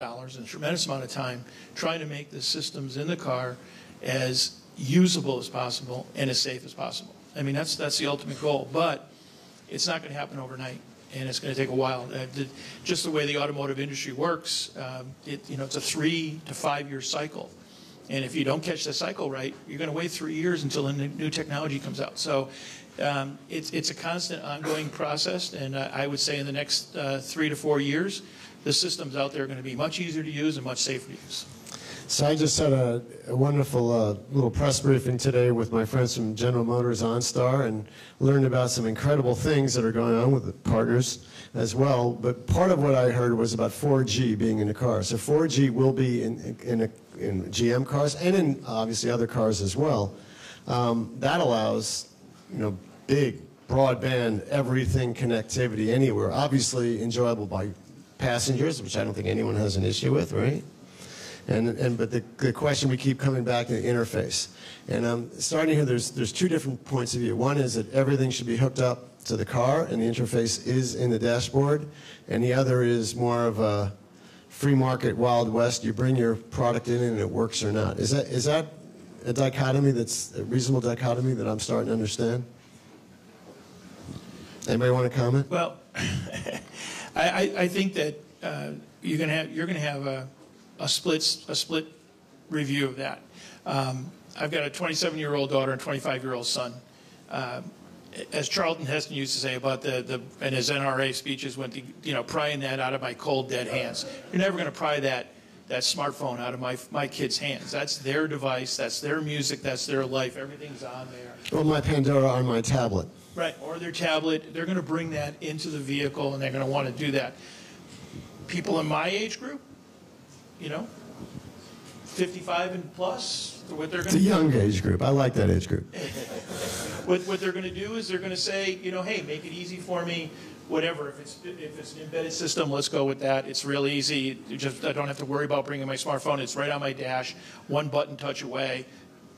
dollars and a tremendous amount of time trying to make the systems in the car as usable as possible and as safe as possible. I mean, that's the ultimate goal, but it's not going to happen overnight, and it's going to take a while. Just the way the automotive industry works, it's a 3 to 5 year cycle. And if you don't catch the cycle right, you're going to wait 3 years until the new technology comes out. So it's a constant, ongoing process, and I would say in the next 3 to 4 years, the systems out there are going to be much easier to use and much safer to use. So I just had a wonderful little press briefing today with my friends from General Motors OnStar and learned about some incredible things that are going on with the partners as well. But part of what I heard was about 4G being in the car. So 4G will be in GM cars and in obviously other cars as well. That allows, big broadband everything connectivity anywhere. Obviously enjoyable by passengers, which I don't think anyone has an issue with, right? But the question we keep coming back to the interface. And starting here, there's two different points of view. One is that everything should be hooked up to the car and the interface is in the dashboard. And the other is more of a free market Wild West. You bring your product in and it works or not. Is that a dichotomy that's a reasonable dichotomy that I'm starting to understand? Anybody want to comment? Well, I think that you're going to have a split review of that. I've got a 27-year-old daughter and 25-year-old son. As Charlton Heston used to say about in his NRA speeches, prying that out of my cold, dead hands. You're never going to pry that smartphone out of my kids' hands. That's their device. That's their music. That's their life. Everything's on there. Or my Pandora on my tablet. Right, or their tablet. They're going to bring that into the vehicle, and they're going to want to do that. People in my age group, 55 and plus, what they're going to do. It's a young age group. I like that age group. What they're going to do is they're going to say, hey, make it easy for me, whatever. If it's an embedded system, let's go with that. It's real easy. I don't have to worry about bringing my smartphone. It's right on my dash, one button touch away,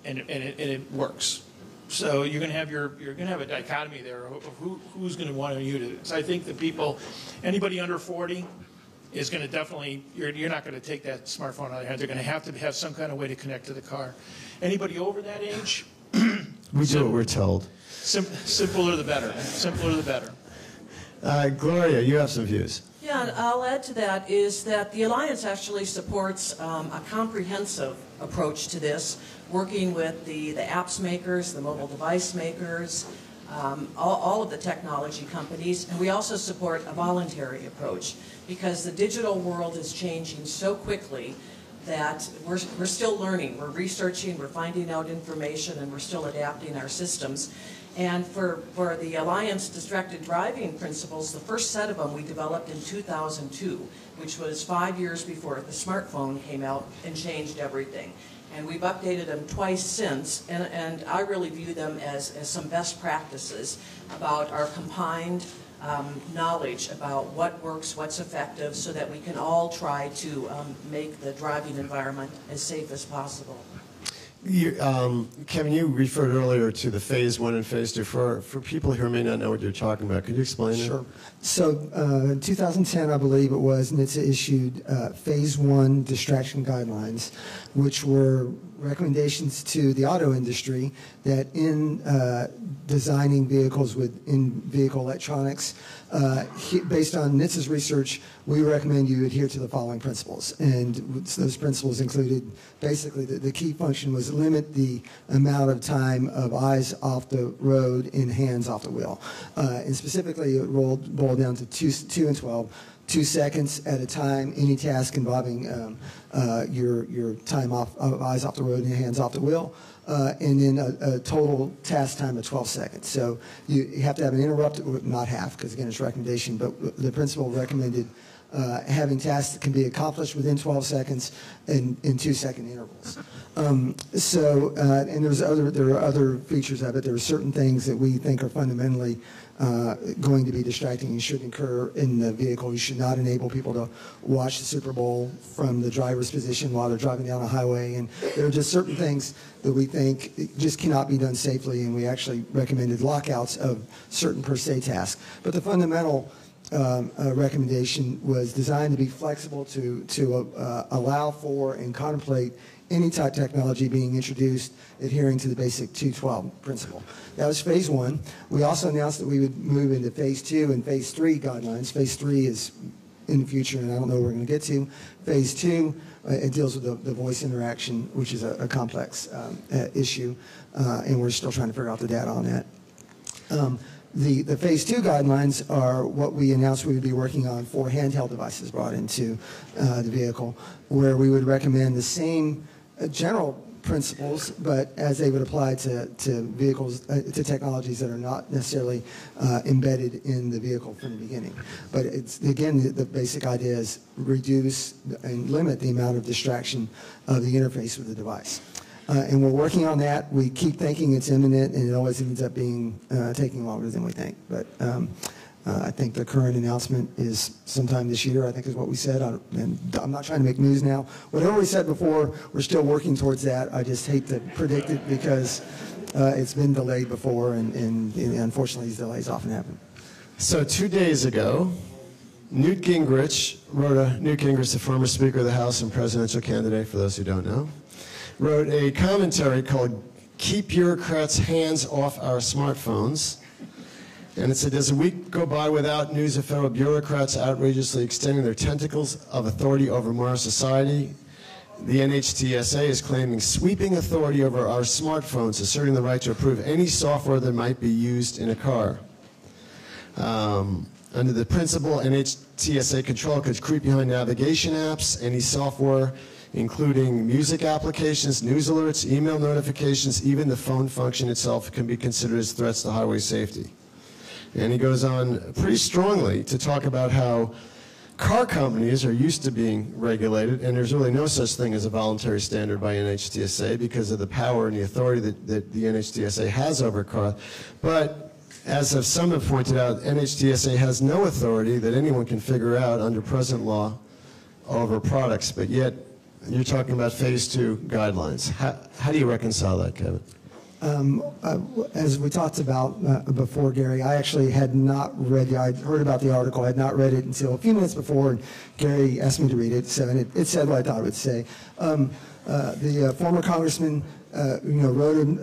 and it works. So you're going to have a dichotomy there of who's going to want to use it. So I think that anybody under 40 is going to definitely, you're not going to take that smartphone out of their hand. They're going to have some kind of way to connect to the car. Anybody over that age? We do what we're told. Simpler the better. Simpler the better. Gloria, you have some views. Yeah, and I'll add to that is that the Alliance actually supports a comprehensive approach to this, working with the apps makers, the mobile device makers, all of the technology companies, and we also support a voluntary approach because the digital world is changing so quickly that we're still learning, we're researching, we're finding out information, and we're still adapting our systems. And for the Alliance Distracted Driving Principles, the first set of them we developed in 2002, which was 5 years before the smartphone came out and changed everything. And we've updated them twice since, and I really view them as some best practices about our combined knowledge about what works, what's effective, so that we can all try to make the driving environment as safe as possible. Kevin, you referred earlier to the Phase 1 and Phase 2. For people who may not know what you're talking about, could you explain it? Sure. So in 2010, I believe it was, NHTSA issued Phase 1 distraction guidelines, which were recommendations to the auto industry that in designing vehicles with in-vehicle electronics, based on NHTSA's research, we recommend you adhere to the following principles. And those principles included, basically, the key function was limit the amount of time of eyes off the road and hands off the wheel. And specifically, it boiled down to 2 and 12. 2 seconds at a time, any task involving your time of eyes off the road and your hands off the wheel, and then a total task time of 12 seconds. So you have to have an interrupt, not half, because again it's recommendation, but the principal recommended having tasks that can be accomplished within 12 seconds in 2-second intervals. And there are other features of it. There are certain things that we think are fundamentally going to be distracting and should occur in the vehicle. You should not enable people to watch the Super Bowl from the driver's position while they're driving down a highway. And there are just certain things that we think just cannot be done safely, and we actually recommended lockouts of certain per se tasks. But the fundamental recommendation was designed to be flexible to allow for and contemplate any type technology being introduced adhering to the basic 212 principle. That was phase 1. We also announced that we would move into phase 2 and phase 3 guidelines. Phase 3 is in the future, and I don't know where we're going to get to. Phase 2, it deals with the voice interaction, which is a complex issue, and we're still trying to figure out the data on that. The phase 2 guidelines are what we announced we would be working on for handheld devices brought into the vehicle, where we would recommend the same general principles, but as they would apply to vehicles, to technologies that are not necessarily embedded in the vehicle from the beginning. But it's, again, the basic idea is reduce and limit the amount of distraction of the interface with the device. And we're working on that. We keep thinking it's imminent, and it always ends up being taking longer than we think. But I think the current announcement is sometime this year, I think is what we said. And I'm not trying to make news now. Whatever we said before, we're still working towards that. I just hate to predict it because it's been delayed before, and unfortunately these delays often happen. So 2 days ago, Newt Gingrich, the former Speaker of the House and presidential candidate, for those who don't know, wrote a commentary called "Keep Bureaucrats' Hands Off Our Smartphones." And it said, "Does a week go by without news of federal bureaucrats outrageously extending their tentacles of authority over modern society? The NHTSA is claiming sweeping authority over our smartphones, asserting the right to approve any software that might be used in a car. Under the principle, NHTSA control could creep behind navigation apps, any software, including music applications, news alerts, email notifications, even the phone function itself can be considered as threats to highway safety." And he goes on pretty strongly to talk about how car companies are used to being regulated, and there's really no such thing as a voluntary standard by NHTSA because of the power and the authority that the NHTSA has over cars. But as some have pointed out, NHTSA has no authority that anyone can figure out under present law over products, but yet you're talking about phase 2 guidelines. How do you reconcile that, Kevin? As we talked about before, Gary, I actually had not read it. I'd heard about the article. I had not read it until a few minutes before, and Gary asked me to read it. So it said what I thought it would say. The former congressman wrote an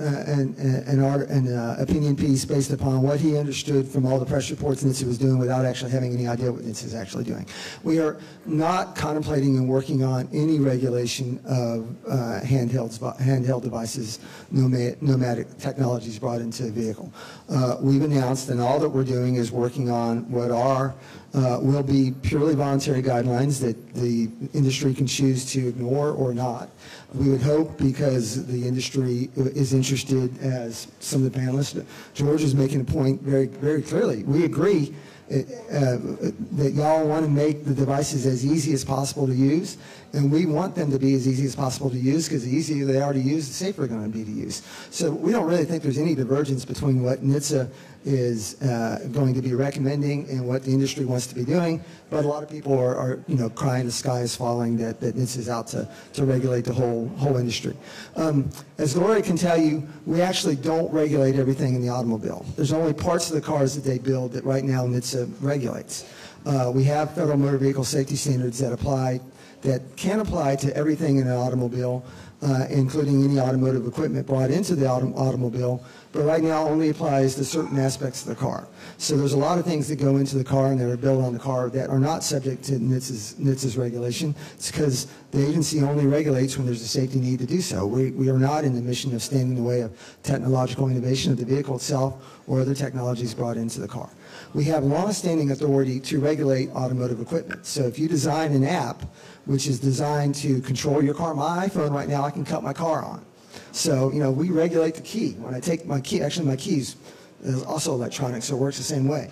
opinion piece based upon what he understood from all the press reports NHTSA was doing without actually having any idea what NHTSA is actually doing. We are not contemplating and working on any regulation of handheld devices, nomadic technologies brought into the vehicle. We've announced, and all that we're doing is working on what will be purely voluntary guidelines that the industry can choose to ignore or not. We would hope, because the industry is interested, as some of the panelists, George is making a point very, very clearly. We agree that y'all want to make the devices as easy as possible to use, and we want them to be as easy as possible to use, because the easier they are to use, the safer they're going to be to use. So we don't really think there's any divergence between what NHTSA is going to be recommending and what the industry wants to be doing, but a lot of people are crying the sky is falling that NHTSA is out to regulate the whole industry. As Gloria can tell you, we actually don't regulate everything in the automobile. There's only parts of the cars that they build that right now NHTSA regulates. We have federal motor vehicle safety standards that can apply to everything in an automobile, including any automotive equipment brought into the automobile, but right now only applies to certain aspects of the car. So there's a lot of things that go into the car and that are built on the car that are not subject to NHTSA's regulation. It's because the agency only regulates when there's a safety need to do so. We are not in the mission of standing in the way of technological innovation of the vehicle itself or other technologies brought into the car. We have long-standing authority to regulate automotive equipment. So if you design an app which is designed to control your car, my iPhone right now, I can cut my car on. So, we regulate the key. When I take my key, actually my keys is also electronic, so it works the same way.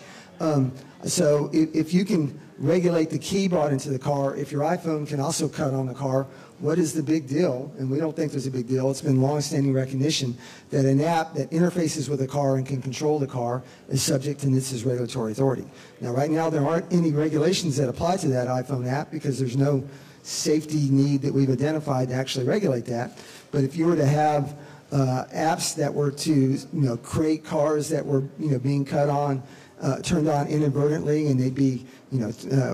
So if you can regulate the key brought into the car, if your iPhone can also cut on the car, what is the big deal? And we don't think there's a big deal. It's been long-standing recognition that an app that interfaces with a car and can control the car is subject to NHTSA's regulatory authority. Now, right now, there aren't any regulations that apply to that iPhone app because there's no safety need that we've identified to actually regulate that. But if you were to have apps that were to create cars that were being cut on turned on inadvertently, and they'd be,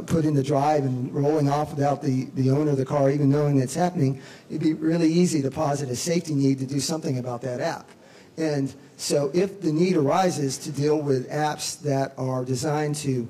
put into drive and rolling off without the owner of the car even knowing that's happening. It'd be really easy to posit a safety need to do something about that app. And so if the need arises to deal with apps that are designed to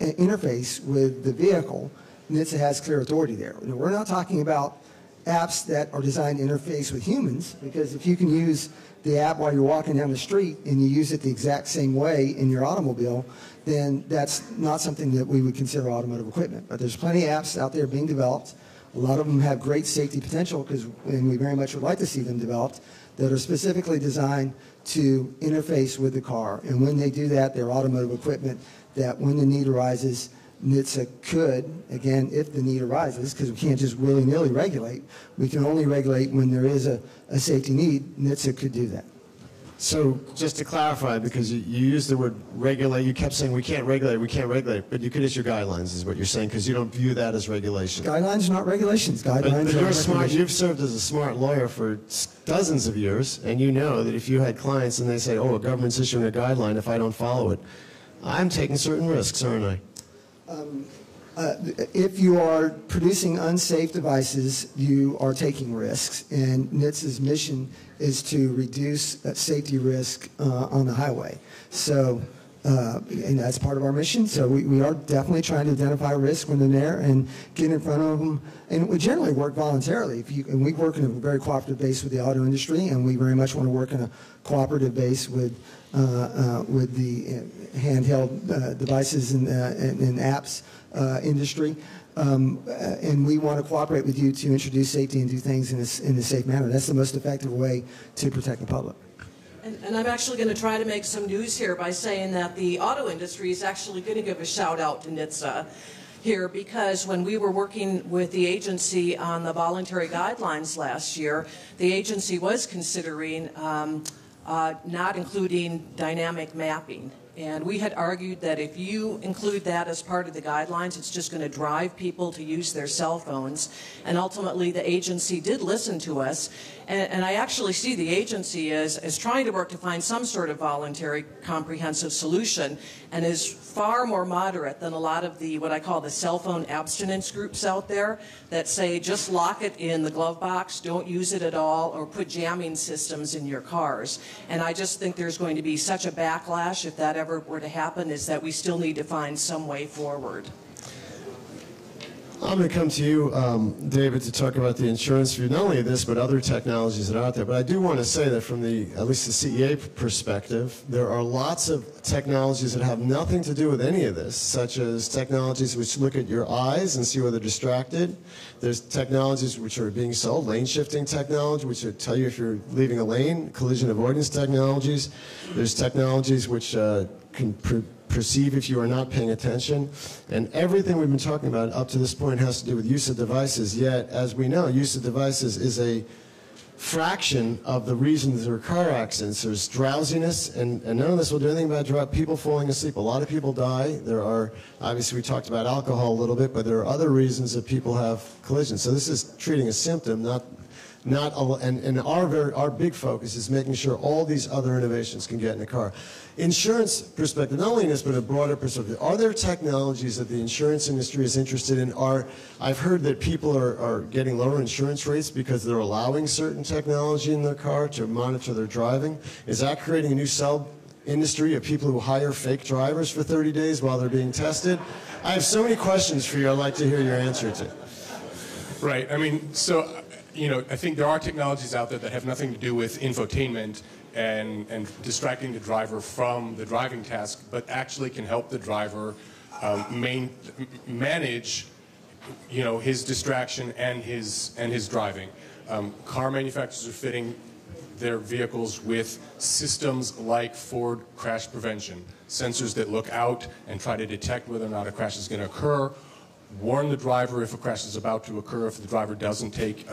interface with the vehicle, NHTSA has clear authority there. We're not talking about apps that are designed to interface with humans, because if you can use the app while you're walking down the street and you use it the exact same way in your automobile, then that's not something that we would consider automotive equipment. But there's plenty of apps out there being developed. A lot of them have great safety potential, and we very much would like to see them developed, that are specifically designed to interface with the car. And when they do that, they're automotive equipment that when the need arises, NHTSA could, again, if the need arises, because we can't just willy-nilly regulate, we can only regulate when there is a safety need, NHTSA could do that. So just to clarify, because you used the word regulate, you kept saying we can't regulate, but you could issue guidelines is what you're saying, because you don't view that as regulation. Guidelines are not regulations. Guidelines but are you're smart. You've served as a smart lawyer for dozens of years, and you know that if you had clients and they say, oh, a government's issuing a guideline, if I don't follow it, I'm taking certain risks, aren't I? If you are producing unsafe devices, you are taking risks, and NHTSA's mission is to reduce safety risk on the highway. So, and that's part of our mission. So we are definitely trying to identify risks when they're there and get in front of them. And we generally work voluntarily. And we work in a very cooperative base with the auto industry, and we very much want to work in a cooperative base with the handheld devices and apps industry. And we want to cooperate with you to introduce safety and do things in a safe manner. That's the most effective way to protect the public. And I'm actually going to try to make some news here by saying that the auto industry is actually going to give a shout out to NHTSA here, because when we were working with the agency on the voluntary guidelines last year, the agency was considering not including dynamic mapping. And we had argued that if you include that as part of the guidelines, it's just going to drive people to use their cell phones. And ultimately, the agency did listen to us. And I actually see the agency as trying to work to find some sort of voluntary comprehensive solution, and is far more moderate than a lot of the, what I call the cell phone abstinence groups out there that say just lock it in the glove box, don't use it at all, or put jamming systems in your cars. And I just think there's going to be such a backlash if that ever were to happen, is that we still need to find some way forward. I'm going to come to you, David, to talk about the insurance view, not only of this, but other technologies that are out there. But I do want to say that from at least the CEA perspective, there are lots of technologies that have nothing to do with any of this, such as technologies which look at your eyes and see whether they're distracted. There's technologies which are being sold, lane shifting technology, which will tell you if you're leaving a lane, collision avoidance technologies. There's technologies which can perceive if you are not paying attention. And everything we've been talking about up to this point has to do with use of devices, yet, as we know, use of devices is a fraction of the reasons there are car accidents. There's drowsiness, and none of this will do anything about people falling asleep. A lot of people die. There are, obviously we talked about alcohol a little bit, but there are other reasons that people have collisions. So this is treating a symptom, and our big focus is making sure all these other innovations can get in the car. Insurance perspective, not only in this, but a broader perspective, are there technologies that the insurance industry is interested in? I've heard that people are getting lower insurance rates because they're allowing certain technology in their car to monitor their driving. Is that creating a new sub-industry of people who hire fake drivers for 30 days while they're being tested? I have so many questions for you I'd like to hear your answer to. Right. I mean, so, I think there are technologies out there that have nothing to do with infotainment and distracting the driver from the driving task, but actually can help the driver manage, his distraction and his driving. Car manufacturers are fitting their vehicles with systems like Ford crash prevention, sensors that look out and try to detect whether or not a crash is going to occur, warn the driver if a crash is about to occur. If the driver doesn't take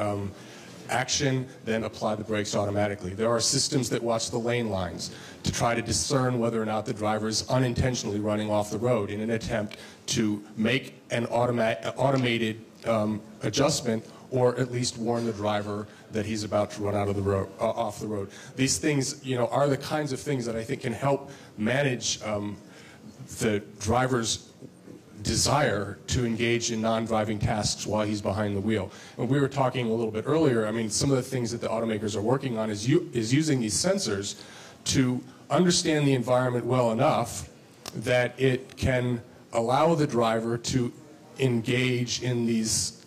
action, then apply the brakes automatically. There are systems that watch the lane lines to try to discern whether or not the driver is unintentionally running off the road in an attempt to make an automated adjustment, or at least warn the driver that he's about to run out of the road, off the road. These things, are the kinds of things that I think can help manage the driver's desire to engage in non-driving tasks while he's behind the wheel. And we were talking a little bit earlier, I mean, some of the things that the automakers are working on is using these sensors to understand the environment well enough that it can allow the driver to engage in these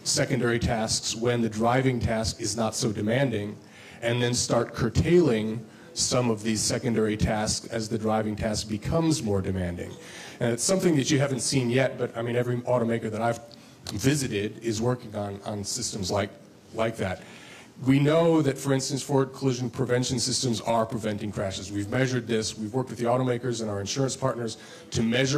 secondary tasks when the driving task is not so demanding, and then start curtailing some of these secondary tasks as the driving task becomes more demanding. And it's something that you haven't seen yet, but I mean, every automaker that I've visited is working on systems like that. We know that, for instance, forward collision prevention systems are preventing crashes. We've measured this. We've worked with the automakers and our insurance partners to measure